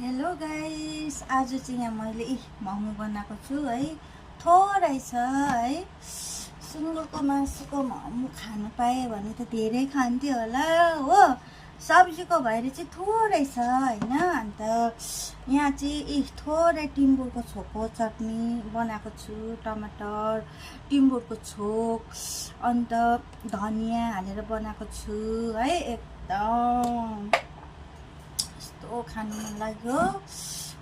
Hello guys, आज चाहिँ यहाँ मैले मोमो बनाएको छु है। थोरै छ है। सुँगुरको मासुको मोमो खानु पाएँ भने त धेरै खान्थ्यो होला हो। सब्जीको भएर चाहिँ थोरै छ हैन। अन्त यहाँ चाहिँ थोरै टिम्बुरको छोकको चटनी बनाएको छु। टमाटर टिम्बुरको छोक अन्त धनियाँ हालेर बनाएको छु है। एकदम खानु मन लाग्यो।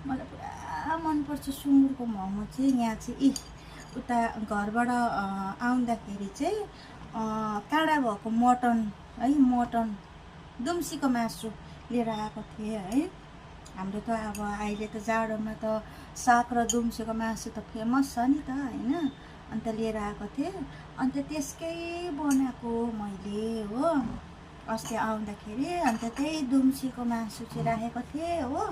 मलाई पुरा मनपर्छ सुँगुरको मोमो चाहिँ। यहाँ चाहिँ उता घरबाट आउँदाखेरि चाहिँ काँडा भएको मटन है, मटन दुम्सीको मासु लिएर आएको थिएँ है। हाम्रो त अब अहिले त जाडोमा त साग र दुम्सीको मासु त फेमस छ नि त हैन। अन्त लिएर आएको थिएँ। अन्त त्यसकै बनाएको मैले हो अस्ति आउँदाखेरि। अन्त त्यही दुम्सीको मासु चाहिँ राखेको थिएँ हो।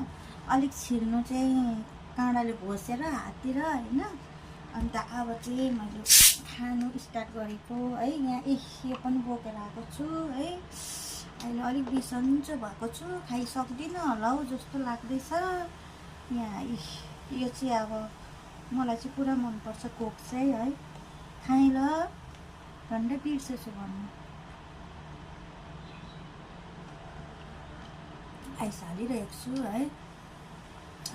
अलिक छिल्नु चाहिँ काँडाले घोसेर हाततिर हैन। अन्त अब चाहिँ मैले खानु स्टार्ट गरेको है। यहाँ यो पनि बोकेर आएको छु है। अहिले अलिक बिसन्चो भएको छु, खाइसक्दिनँ होला हौ जस्तो लाग्दैछ। यहाँ यो चाहिँ अब मलाई चाहिँ पुरा मनपर्छ कोक चाहिँ है। खाएँ ल, झन्डै बिर्सेछु भन्नु। आइस हालिरहेको छु है।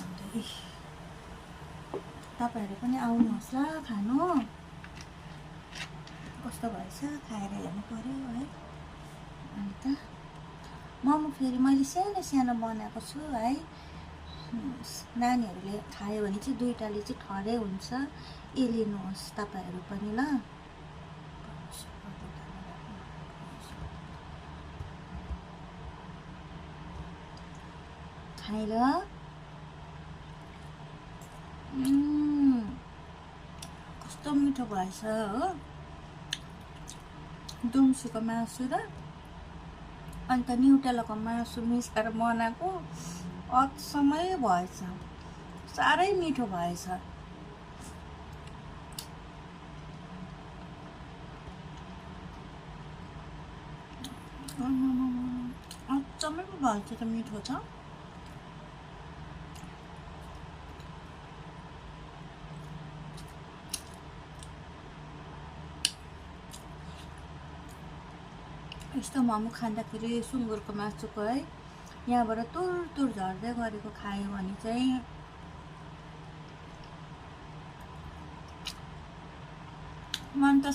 अन्त तपाईँहरू पनि आउनुहोस् ल खानु। कस्तो भएछ खाएर हेर्नु पर्यो है। अन्त मोमो फेरि मैले सानो सानो बनाएको छु है। नानीहरूले खायो भने चाहिँ दुईटाले चाहिँ ठहरै हुन्छ। यो लिनुहोस् तपाईँहरू पनि ल। खाएर कस्तो मिठो भएछ हो। दुम्सीको मासु र अन्त न्युटेलाको मासु मिसाएर बनाएको अचम्मै भएछ। साह्रै मिठो भएछ। अचम्मै पो भएछ त, मिठो छ। यस्तो मोमो खाँदाखेरि सुँगुरको मासुको है, यहाँबाट तुर तुर झर्दै गरेको खायो भने चाहिँ मन त